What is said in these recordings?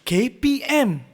KPM.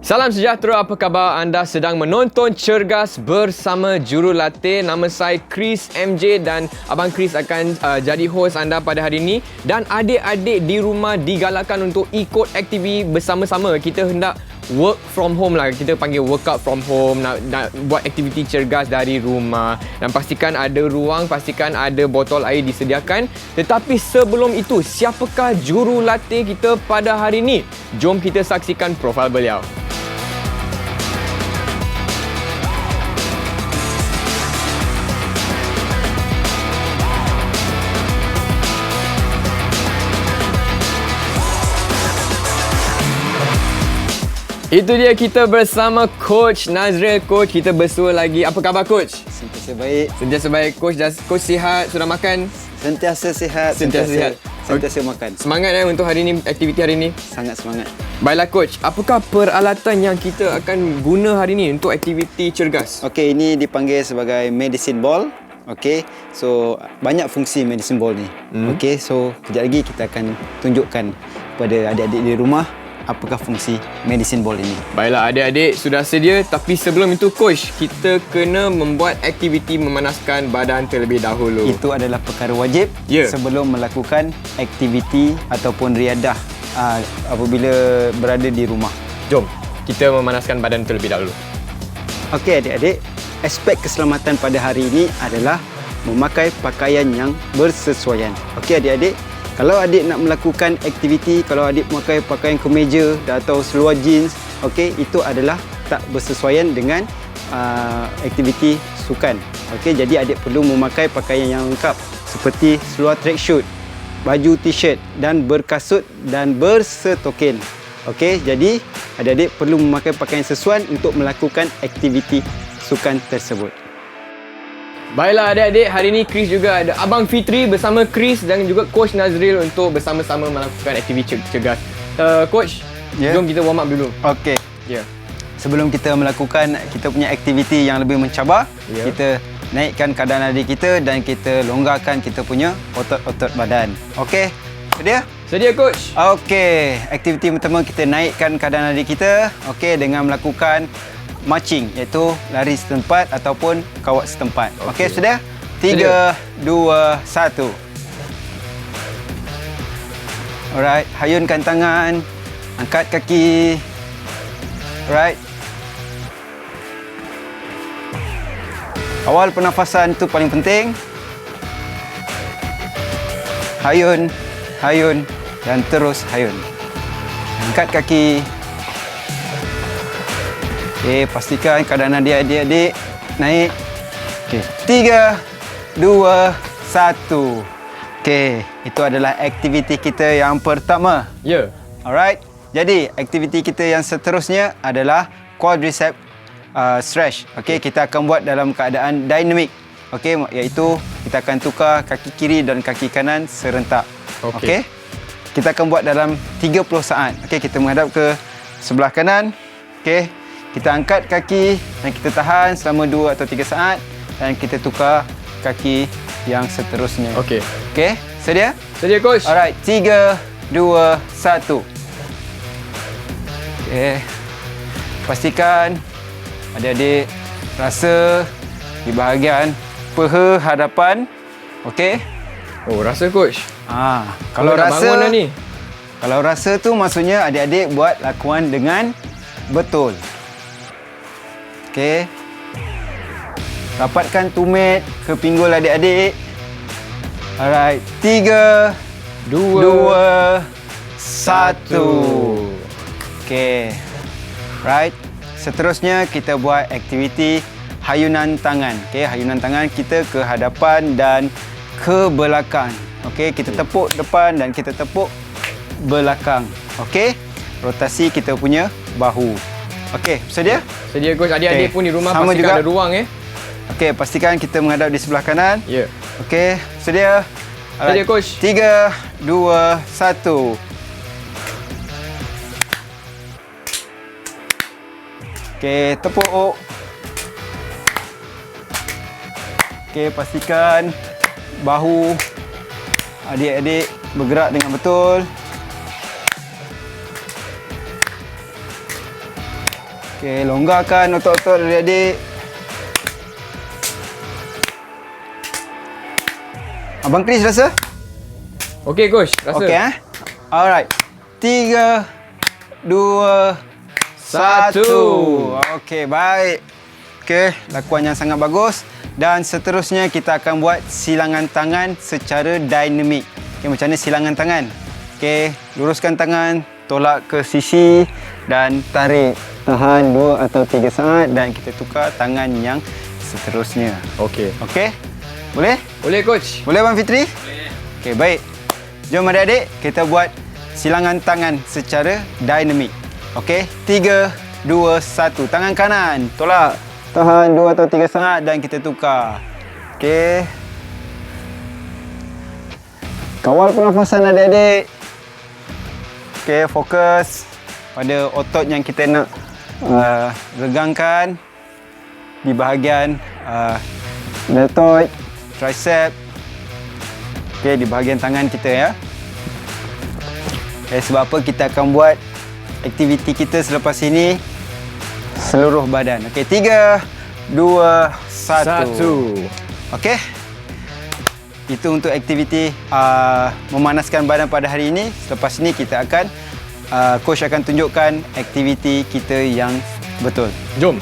Salam sejahtera, apa khabar? Anda sedang menonton Cergas bersama Jurulatih. Nama saya Chris MJ dan Abang Chris akan jadi host anda pada hari ini. Dan adik-adik di rumah digalakkan untuk ikut aktiviti bersama-sama. Kita hendak work from home lah. Kita panggil workout from home. Nak buat aktiviti cergas dari rumah. Dan pastikan ada ruang, pastikan ada botol air disediakan. Tetapi sebelum itu, siapakah jurulatih kita pada hari ini? Jom kita saksikan profil beliau. Itu dia, kita bersama Coach Nazril. Coach, kita bersua lagi. Apa khabar Coach? Sentiasa baik. Sentiasa baik. Coach sihat? Sudah makan? Sentiasa sihat. Sentiasa sihat. Sentiasa makan. Semangat untuk hari ini, aktiviti hari ini? Sangat semangat. Baiklah Coach, apakah peralatan yang kita akan guna hari ini untuk aktiviti cergas? Okey, ini dipanggil sebagai medicine ball. Okey, so banyak fungsi medicine ball ni. Okey, so kejap lagi kita akan tunjukkan kepada adik-adik di rumah apakah fungsi medicine ball ini. Baiklah, adik-adik sudah sedia. Tapi sebelum itu Coach, kita kena membuat aktiviti memanaskan badan terlebih dahulu. Itu adalah perkara wajib sebelum melakukan aktiviti ataupun riadah apabila berada di rumah. Jom, kita memanaskan badan terlebih dahulu. Okey adik-adik, aspek keselamatan pada hari ini adalah memakai pakaian yang bersesuaian. Okey adik-adik, kalau adik nak melakukan aktiviti, kalau adik memakai pakaian kemeja atau seluar jeans, okey, itu adalah tak bersesuaian dengan aktiviti sukan. Okey, jadi adik perlu memakai pakaian yang lengkap seperti seluar tracksuit, baju t-shirt dan berkasut dan bersetokin. Okey, jadi adik-adik perlu memakai pakaian sesuai untuk melakukan aktiviti sukan tersebut. Baiklah adik-adik, hari ini Chris juga ada Abang Fitri bersama Chris dan juga Coach Nazril untuk bersama-sama melakukan aktiviti cergas. Coach, jom kita warm up dulu. Okey. Sebelum kita melakukan kita punya aktiviti yang lebih mencabar, kita naikkan keadaan adik kita dan kita longgarkan kita punya otot-otot badan. Okey, sedia? Sedia Coach. Okey, aktiviti pertama kita naikkan keadaan adik kita, okey, dengan melakukan marching, iaitu lari setempat ataupun kawat setempat. Okey, sudah? 3, 2, 1. Alright, hayunkan tangan, angkat kaki. Alright. Awal pernafasan itu paling penting. Hayun, hayun dan terus hayun. Angkat kaki. Okey, pastikan keadaan adik-adik naik. Okey, 3, 2, 1. Okey, itu adalah aktiviti kita yang pertama. Alright. Jadi, aktiviti kita yang seterusnya adalah quadricep stretch. Okey, kita akan buat dalam keadaan dinamik. Okey, iaitu kita akan tukar kaki kiri dan kaki kanan serentak. Okey. Kita akan buat dalam 30 saat. Okey, kita menghadap ke sebelah kanan. Okey. Kita angkat kaki dan kita tahan selama 2 atau 3 saat dan kita tukar kaki yang seterusnya. Okey. Okey, sedia? Sedia Coach. Alright, 3, 2, 1. Okey. Pastikan adik-adik rasa di bahagian peha hadapan. Okey? Oh, rasa Coach. Kalau rasa bangun dah ni. Kalau rasa tu maksudnya adik-adik buat lakuan dengan betul. Okey. Rapatkan tumit ke pinggul adik-adik. Alright. 3, 2, 1. Okey. Right. Seterusnya kita buat aktiviti hayunan tangan. Okey, hayunan tangan kita ke hadapan dan ke belakang. Okey, kita tepuk depan dan kita tepuk belakang. Okey. Rotasi kita punya bahu. Okey, bersedia? Sedia coach. Adik-adik Okey. pun di rumah Sama pastikan juga. ada ruang Okey, pastikan kita menghadap di sebelah kanan. Ya. Okey, sedia? Sedia, coach. 3, 2, 1. Okey, tepuk. Okey, pastikan bahu adik-adik bergerak dengan betul. Okey, longgarkan otot-otot adik-adik. Abang Chris rasa? Okey coach, rasa. Okey Alright. 3, 2, 1. Okey, baik. Okey, lakuan yang sangat bagus. Dan seterusnya kita akan buat silangan tangan secara dinamik. Okey, macam mana silangan tangan? Okey, luruskan tangan, tolak ke sisi dan tarik. Tahan 2 atau 3 saat dan kita tukar tangan yang seterusnya. Okey. Okey? Boleh? Boleh coach. Boleh Abang Fitri? Boleh. Okey, baik. Jom adik-adik, kita buat silangan tangan secara dinamik. Okey, 3, 2, 1. Tangan kanan, tolak. Tahan 2 atau 3 saat dan kita tukar. Okey. Kawal pernafasan adik-adik. Okey, fokus pada otot yang kita nak regangkan di bahagian deltoid, tricep. Okey, di bahagian tangan kita ya. Okay, sebab apa kita akan buat aktiviti kita selepas ini seluruh badan. Okey, 3, 2, 1. Okey. Itu untuk aktiviti memanaskan badan pada hari ini. Selepas ini kita akan coach akan tunjukkan aktiviti kita yang betul. Jom.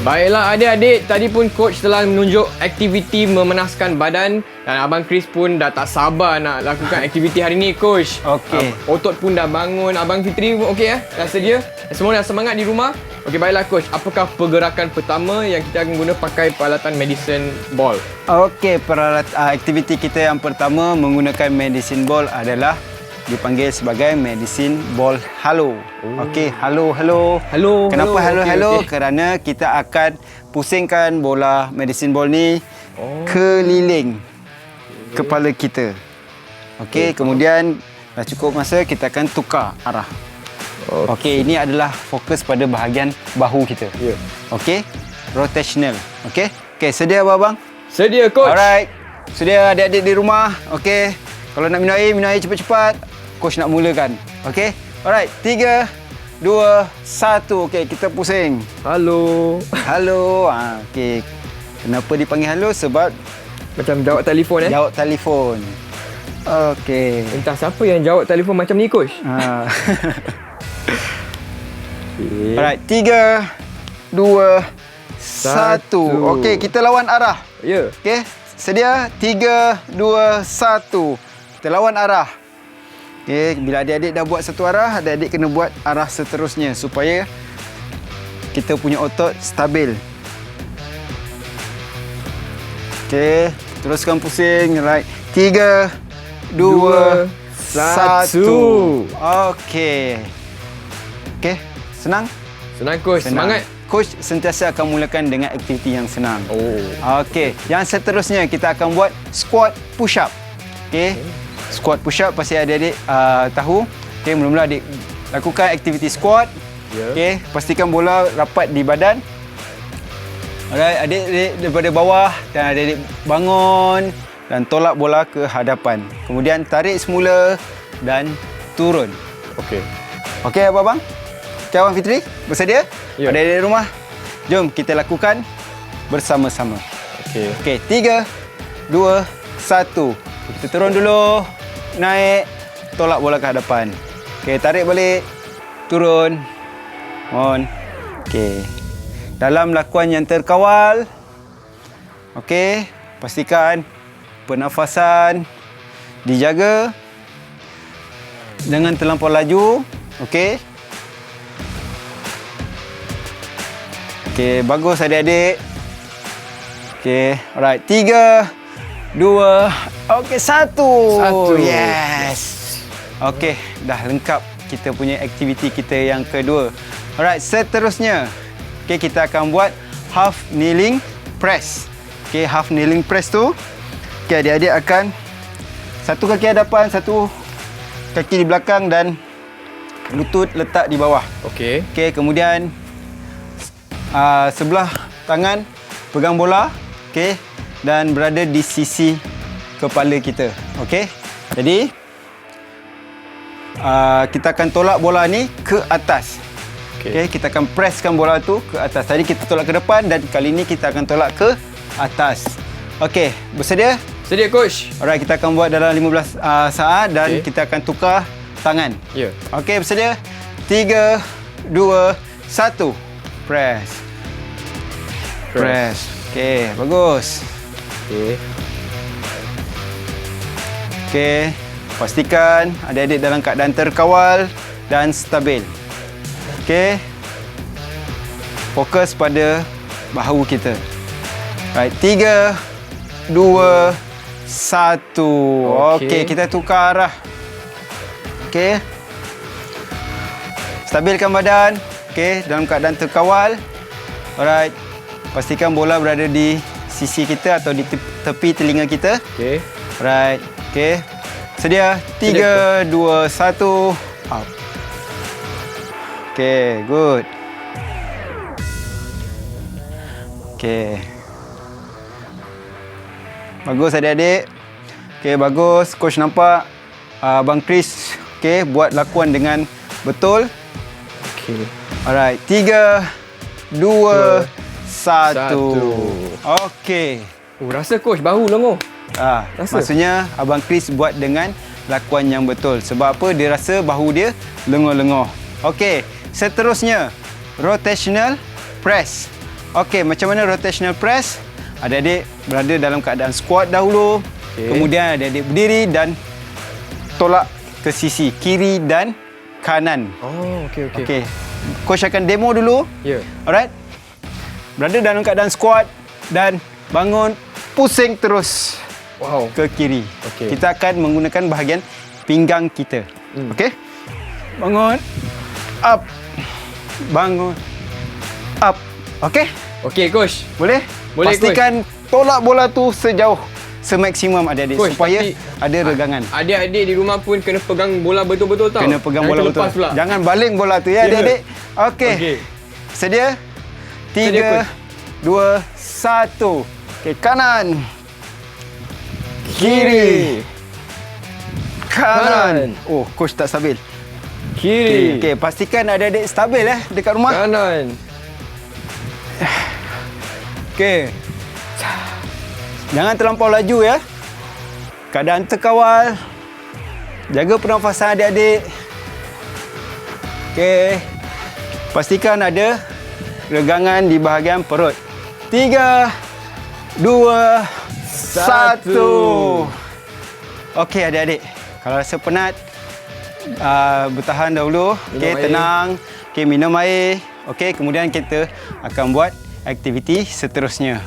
Baiklah adik-adik, tadi pun coach telah menunjuk aktiviti memanaskan badan dan Abang Chris pun dah tak sabar nak lakukan aktiviti hari ni coach. Okey. Otot pun dah bangun, Abang Fitri pun okey dah sedia? Semua dah semangat di rumah? Okey, baiklah coach, apakah pergerakan pertama yang kita akan guna pakai peralatan medicine ball? Okey, aktiviti kita yang pertama menggunakan medicine ball adalah dipanggil sebagai medicine ball halo. Okey, halo. Kenapa halo? Okey. Kerana kita akan pusingkan bola medicine ball ni keliling kepala kita. Okey, kemudian dah cukup masa kita akan tukar arah. Okey, ini adalah fokus pada bahagian bahu kita. Ya. Okey, rotational. Okey. Okey, sedia abang? Sedia coach. Alright. Sedia adik-adik di rumah. Okey. Kalau nak minum air cepat-cepat. Coach nak mulakan. Okey. Alright. 3, 2, 1. Okey, kita pusing. Halo. Okey. Kenapa dipanggil halo? Sebab Macam jawab telefon jawab telefon. Okey. Entah siapa yang jawab telefon macam ni coach. Alright. 3, 2, 1. Okey, kita lawan arah. Ya. Okey. Sedia? 3, 2, 1. Kita lawan arah. Okey, bila adik-adik dah buat satu arah, adik-adik kena buat arah seterusnya supaya kita punya otot stabil. Okey, teruskan pusing. Right. 3, 2, 1. Okey. Okey, senang? Senang coach, semangat. Coach sentiasa akan mulakan dengan aktiviti yang senang. Okey, yang seterusnya kita akan buat squat push up. Okey. Squat push up pasti adik-adik tahu. Okey, mula-mula adik lakukan aktiviti squat. Ya. Okey, pastikan bola rapat di badan. Alright, adik-adik daripada bawah dan adik-adik bangun dan tolak bola ke hadapan. Kemudian tarik semula dan turun. Okey. Okey abang? Okey Abang Fitri, bersedia? Ya. Adik-adik di rumah, jom kita lakukan bersama-sama. Okey. Okey, 3, 2, 1. Kita turun dulu, naik, tolak bola ke hadapan. Okey, tarik balik, turun, on. Okey. Dalam lakuan yang terkawal, okey, pastikan pernafasan dijaga. Jangan terlampau laju, okey. Okey, bagus adik-adik. Okey, alright. 3, 2, Okey, satu. Satu. Yes. Okey, dah lengkap kita punya aktiviti kita yang kedua. Alright, seterusnya. Okey, kita akan buat half kneeling press. Okey, half kneeling press tu, okey, adik-adik akan satu kaki hadapan, satu kaki di belakang dan lutut letak di bawah. Okey. Okey, kemudian sebelah tangan pegang bola, okey, dan berada di sisi kepala kita. Okey. Jadi kita akan tolak bola ni ke atas. Okey, kita akan presskan bola tu ke atas. Tadi kita tolak ke depan dan kali ni kita akan tolak ke atas. Okey, bersedia? Sedia coach. Alright, kita akan buat dalam 15 saat dan kita akan tukar tangan. Ya. Okey, bersedia? 3 2 1. Press. Press. Okey, bagus. Okey. Okey, pastikan adik-adik dalam keadaan terkawal dan stabil. Okey. Fokus pada bahu kita. Right, 3 2 1. Okey, kita tukar arah. Okey. Stabilkan badan. Okey, dalam keadaan terkawal. Alright. Pastikan bola berada di sisi kita atau di tepi telinga kita. Okey. Alright. Okey. Sedia? 3 2 1. Up. Okey, good. Okey. Bagus adik-adik. Okey, bagus. Coach nampak Abang Chris buat lakuan dengan betul. Okey. Alright, 3 2 1. Okey. Rasa coach bahu lenguh. Rasa? Maksudnya Abang Chris buat dengan lakuan yang betul. Sebab apa? Dia rasa bahu dia lenguh-lenguh. Okey, seterusnya rotational press. Okey, macam mana rotational press? Adik-adik berada dalam keadaan squat dahulu. Kemudian adik-adik berdiri dan tolak ke sisi kiri dan kanan. Oh, okey. Okey. Coach akan demo dulu. Ya. Alright. Berada dalam keadaan squat dan bangun, pusing terus. Wow. Ke kiri. Okey. Kita akan menggunakan bahagian pinggang kita. Okey. Bangun. Up. Bangun. Up. Okey? Okey coach. Boleh? Boleh, pastikan tolak bola tu sejauh semaksimum adik-adik Coach, supaya tapi ada regangan. Adik-adik di rumah pun kena pegang bola betul-betul tau. Kena pegang bola betul. Pula. Jangan baling bola tu ya adik-adik. Okey. Okey. Sedia? Sedia, 3 2 1. Okey, kanan. Kiri. Kanan. Oh, coach tak stabil. Kiri. Okey, pastikan adik-adik stabil dekat rumah. Kanan. Okey. Jangan terlampau laju ya. Keadaan terkawal. Jaga pernafasan adik-adik. Okey. Pastikan ada regangan di bahagian perut. 3 2 1. Okey adik-adik. Kalau rasa penat, bertahan dahulu. Okey, tenang. Okey, minum air. Okey, kemudian kita akan buat aktiviti seterusnya.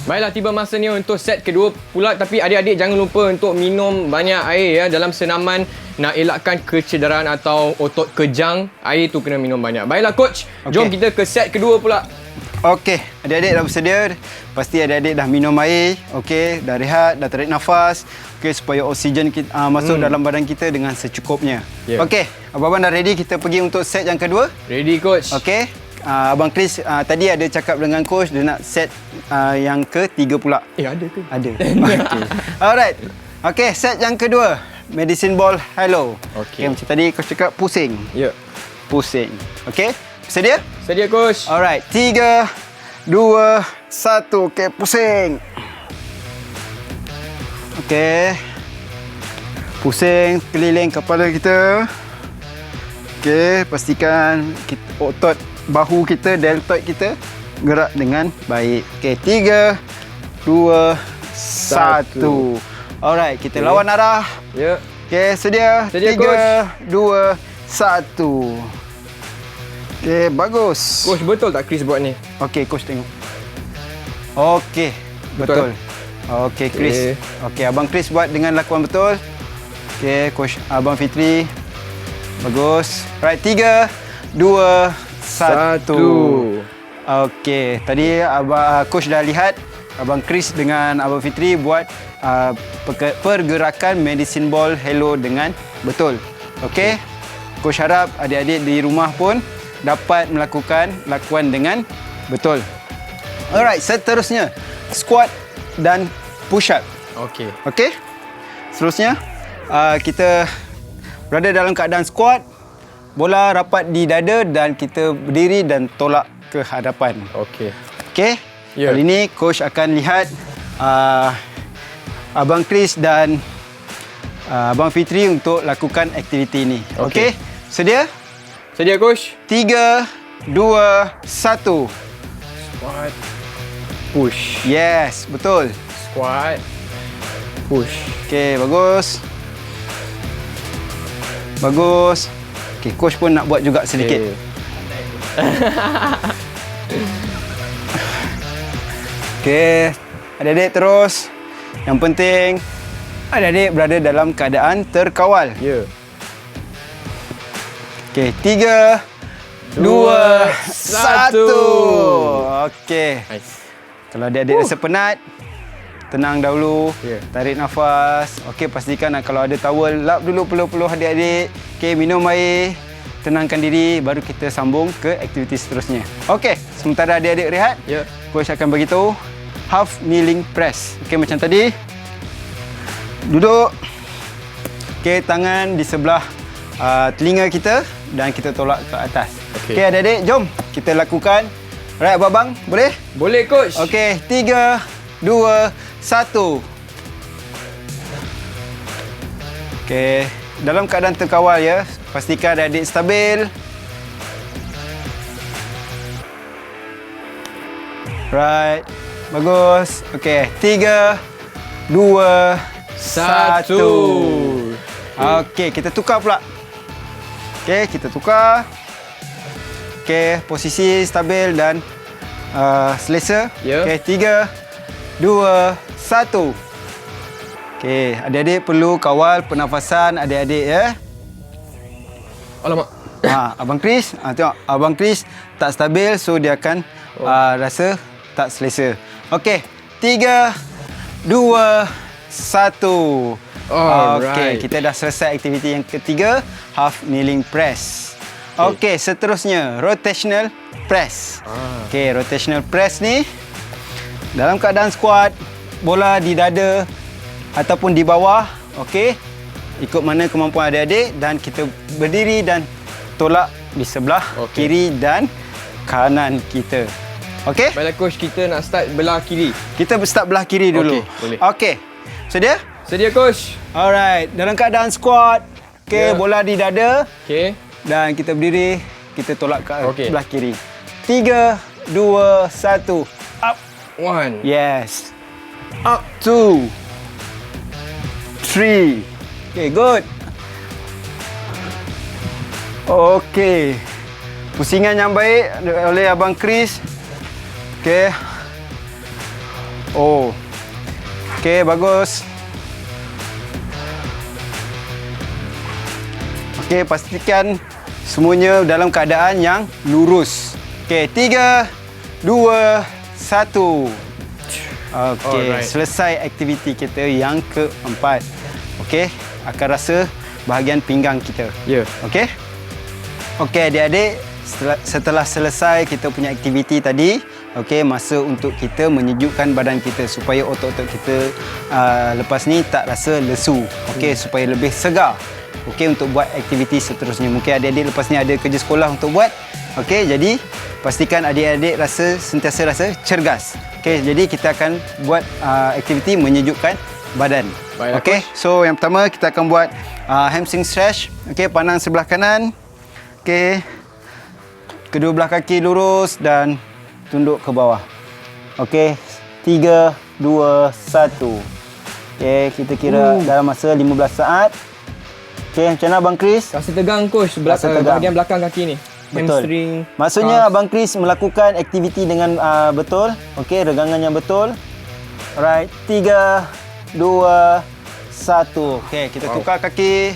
Baiklah, tiba masanya untuk set kedua pula, tapi adik-adik jangan lupa untuk minum banyak air ya dalam senaman nak elakkan kecederaan atau otot kejang. Air tu kena minum banyak. Baiklah coach, jom kita ke set kedua pula. Okey, adik-adik dah bersedia. Pasti adik-adik dah minum air, okey, dah rehat, dah tarik nafas, okey, supaya oksigen kita, masuk dalam badan kita dengan secukupnya. Yeah. Okey, abang-abang dah ready, kita pergi untuk set yang kedua. Ready coach. Okey. Abang Chris tadi ada cakap dengan coach dia nak set yang ketiga pula. Ada ke? Ada. Okay. Alright. Okey, set yang kedua. Medicine ball hello. Okey. Macam tadi coach cakap pusing. Ya. Pusing. Okey. Sedia? Sedia coach. Alright. 3 2 1. Okey, pusing. Okey. Pusing keliling kepala kita. Okey, pastikan otot bahu kita, deltoid kita gerak dengan baik. Okey, 3 2 1. Alright, kita lawan arah. Ya. Okey, sedia? Sedia, 3 2 1. Okey, bagus. Coach, betul tak Chris buat ni? Okey, coach tengok. Okey, betul. Okey, Chris. Okey, Abang Chris buat dengan lakuan betul. Okey, coach Abang Fitri. Bagus. Right, 3, 2, 1. Okey, tadi coach dah lihat Abang Chris dengan Abang Fitri buat pergerakan medicine ball hello dengan betul. Okey. Coach harap adik-adik di rumah pun dapat melakukan lakuan dengan betul. Alright, seterusnya squat dan push up. Okey. Okey. Seterusnya kita berada dalam keadaan squat, bola rapat di dada dan kita berdiri dan tolak ke hadapan. Okey. Okey. Ya. Kali ini coach akan lihat Abang Chris dan Abang Fitri untuk lakukan aktiviti ini. Okey. Sedia? Sedia, coach? 3, 2, 1. Squat. Push. Yes, betul. Squat. Push. Okey, bagus. Bagus. Okey, coach pun nak buat juga sedikit. Okey, adik-adik terus. Yang penting adik-adik berada dalam keadaan terkawal. Ya. Okey, 3, 2, 1. Okey. Nice. Kalau adik-adik rasa penat, tenang dahulu. Ya. Tarik nafas. Okey, pastikan kalau ada towel, lap dulu peluh-peluh adik-adik. Okey, minum air. Tenangkan diri, baru kita sambung ke aktiviti seterusnya. Okey, sementara adik-adik rehat, Ya. coach akan beritahu half kneeling press. Okey, macam tadi. Duduk. Okey, tangan di sebelah telinga kita dan kita tolak ke atas. Okey. Okey, adik-adik, jom kita lakukan. Right, abang, boleh? Boleh, coach. Okey, 3, 2, 1. Okey, dalam keadaan terkawal ya. Pastikan adik-adik stabil. Right. Bagus. Okey, 3, 2, 1. Okey, kita tukar pula. Okey, kita tukar. Okey, posisi stabil dan selesa. Ya. Okey, 3, 2, 1. Okey, adik-adik perlu kawal pernafasan adik-adik ya. Alamak. Abang Chris, tengok Abang Chris tak stabil, so dia akan rasa tak selesa. Okey, 3, 2, 1. Okey, kita dah selesai aktiviti yang ketiga, half kneeling press. Okey, seterusnya rotational press. Okey, rotational press ni dalam keadaan squat, bola di dada ataupun di bawah. Okey, ikut mana kemampuan adik-adik dan kita berdiri dan tolak di sebelah kiri dan kanan kita. Okey? Baiklah, coach, kita nak start belah kiri. Kita start belah kiri dulu. Okey, boleh. Okey. Sedia? Sedia, coach? Alright, dalam keadaan squat. Okey, bola di dada Okey. dan kita berdiri, kita tolak ke Okey. sebelah kiri. 3, 2, 1. Up. 1. Yes. Up. 2, 3. Okay, good. Okey. Pusingan yang baik oleh Abang Chris. Okey. Okey, bagus. Okey, pastikan semuanya dalam keadaan yang lurus. Okey, 3, 2, 1. Okey, selesai aktiviti kita yang keempat. Okey, akan rasa bahagian pinggang kita. Ya. Okey? Okey, adik-adik, setelah selesai kita punya aktiviti tadi, okey, masa untuk kita menyejukkan badan kita supaya otot-otot kita lepas ni tak rasa lesu. Okey, supaya lebih segar. Okey, untuk buat aktiviti seterusnya. Mungkin adik-adik lepas ni ada kerja sekolah untuk buat. Okey, jadi pastikan adik-adik sentiasa rasa cergas. Okey, jadi kita akan buat aktiviti menyejukkan badan. Okey, so yang pertama kita akan buat hamstring stretch. Okey, pandang sebelah kanan. Okey. Kedua belah kaki lurus dan tunduk ke bawah. Okey, 3, 2, 1. Okey, kita kira dalam masa 15 saat. Okey, macam mana Abang Chris? Rasa tegang, coach. Rasa tegang. Bahagian belakang kaki ni. hamstring. Maksudnya calf. Abang Chris melakukan aktiviti dengan betul. Okey, regangan yang betul. Alright, 3, 2, 1. Okey, kita tukar kaki.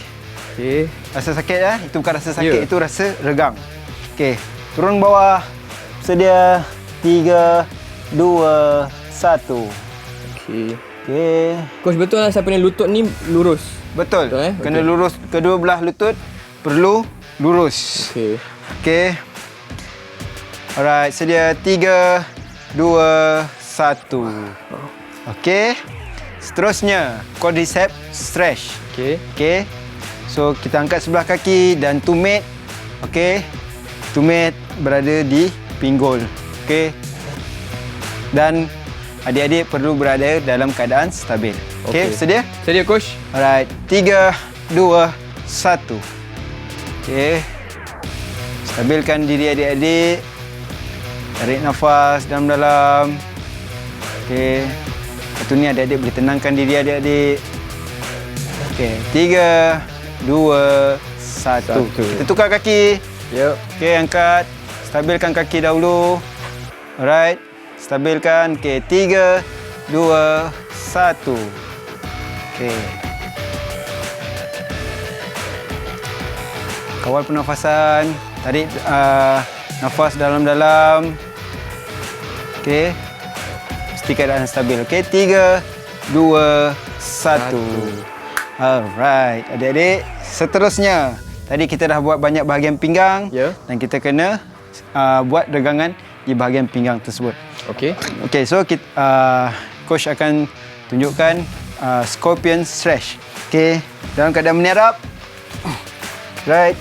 Okey. Rasa sakit ya? Itu bukan rasa sakit, Ya. itu rasa regang. Okey, turun bawah. Sedia. 3, 2, 1. Okey. Okey. Coach, betul lah siapa ni lutut ni lurus. Betul. Betul, Kena okey. lurus, kedua belah lutut perlu lurus. Okey. Okey. Alright, sedia 3, 2, 1. Okey. Seterusnya, quadricep stretch. Okey. Okey. So, kita angkat sebelah kaki dan tumit. Okey. Tumit berada di pinggul. Okey. Dan adik-adik perlu berada dalam keadaan stabil. Okey, sedia? Sedia, coach? Alright, 3, 2, 1. Okey. Stabilkan diri adik-adik. Tarik nafas dalam-dalam. Okey. Lepas tu ni adik-adik boleh tenangkan diri adik-adik. Okey, 3, 2, 1. Kita tukar kaki. Ya. Okey, angkat. Stabilkan kaki dahulu. Alright. Stabilkan. Okey, 3, 2, 1. Okey. Kawal pernafasan. Tarik nafas dalam-dalam. Okey. Mesti keadaan stabil. Okey, 3, 2, 1. Alright, adik-adik. Seterusnya, tadi kita dah buat banyak bahagian pinggang. Ya. Dan kita kena buat regangan di bahagian pinggang tersebut. Okey. Okey, so kita, coach akan tunjukkan scorpion stretch. Okey, dalam keadaan menyerap. Right.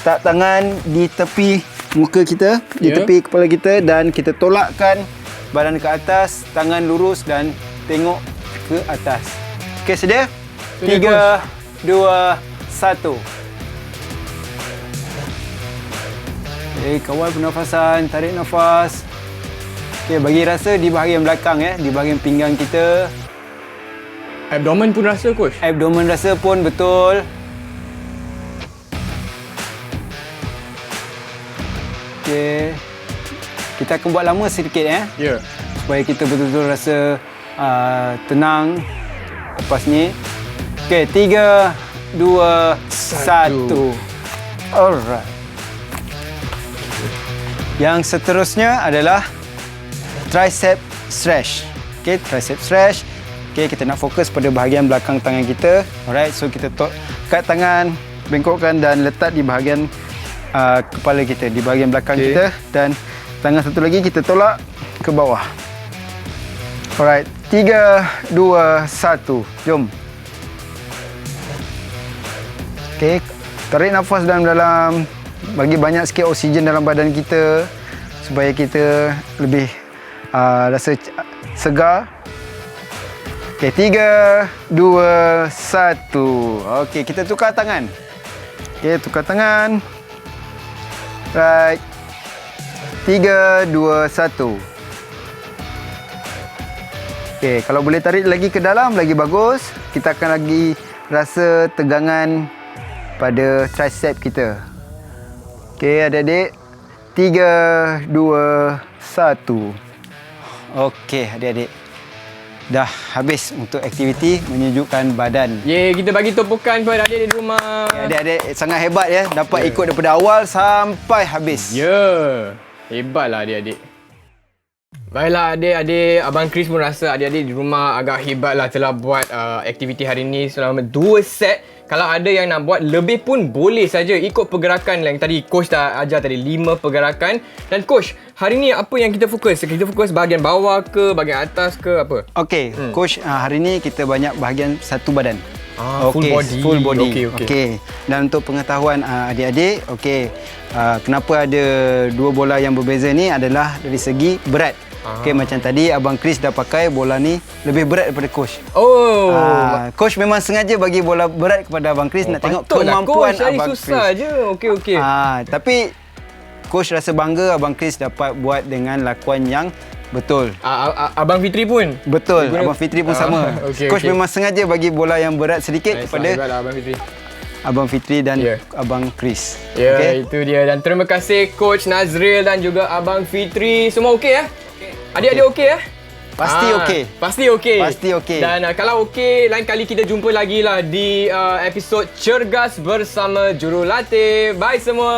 Tak tangan di tepi muka kita, di Ya. tepi kepala kita dan kita tolakkan badan ke atas, tangan lurus dan tengok ke atas. Okey, sedia? Sedia, 3, 2, 1. Okey, kawal pernafasan, tarik nafas. Okey, bagi rasa di bahagian belakang di bahagian pinggang kita. Abdomen pun rasa, coach? Abdomen rasa pun betul. Okey. Kita akan buat lama sedikit Ya. supaya kita betul-betul rasa tenang lepas ni. Okey, 3, 2, 1. Alright. Yang seterusnya adalah tricep stretch. Okey, tricep stretch. Okey, kita nak fokus pada bahagian belakang tangan kita. Alright, so kita kat tangan, bengkokkan dan letak di bahagian kepala kita, di bahagian belakang kita, dan tangan satu lagi kita tolak ke bawah. Alright, 3, 2, 1. Jom. Okey, tarik nafas dalam-dalam. Bagi banyak sikit oksigen dalam badan kita supaya kita lebih rasa segar. Okey, 3, 2, 1. Okey, kita tukar tangan. Okey, tukar tangan. Right. 3, 2, 1. Okey, kalau boleh tarik lagi ke dalam lagi bagus. Kita akan lagi rasa tegangan pada tricep kita. Okey, adik-adik. 3, 2, 1. Okey, adik-adik. Dah habis untuk aktiviti menyejukkan badan. Ye, kita bagi tumpukan kepada adik di rumah. Adik-adik sangat hebat dapat ikut daripada awal sampai habis. Ya. Hebatlah adik-adik. Baiklah adik-adik, Abang Chris pun rasa adik-adik di rumah agak hebatlah telah buat aktiviti hari ini selama 2 set. Kalau ada yang nak buat lebih pun boleh saja ikut pergerakan yang tadi coach dah ajar tadi 5 pergerakan. Dan coach, hari ni apa yang kita fokus? Kita fokus bahagian bawah ke, bahagian atas ke apa? Okey, coach hari ni kita banyak bahagian satu badan. Full body. Full body. Okey. Dan untuk pengetahuan adik-adik, kenapa ada 2 bola yang berbeza ni adalah dari segi berat. Okey, macam tadi Abang Chris dah pakai bola ni lebih berat daripada coach. Oh. Coach memang sengaja bagi bola berat kepada Abang Chris nak tengok kemampuan coach, Abang Chris. Susah je. Okey. Tapi coach rasa bangga Abang Chris dapat buat dengan lakuan yang betul. Abang Fitri pun? Betul, Abang Fitri pun sama. Okay, Coach memang sengaja bagi bola yang berat sedikit kepada Hebatlah Abang Fitri. Abang Fitri dan Ya. Abang Chris. Ya, Okey? itu dia. Dan terima kasih Coach Nazril dan juga Abang Fitri. Semua okey ya? Adik-adik okey ya? Pasti okey. Pasti okey. Pasti okey. Dan kalau okey, lain kali kita jumpa lagi lah di episod Cergas bersama Jurulatih. Bye semua.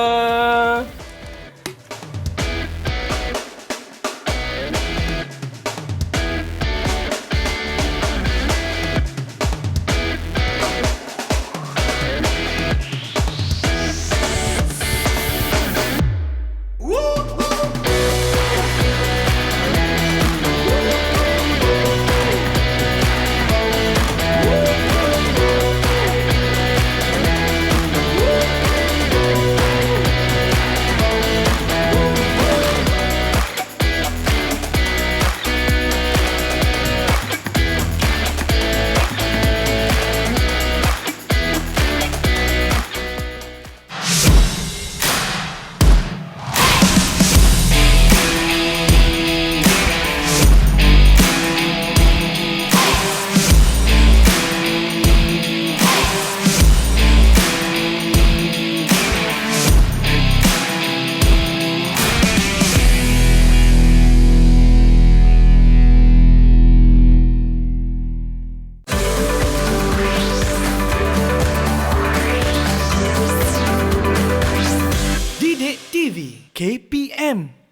Didik TV KPM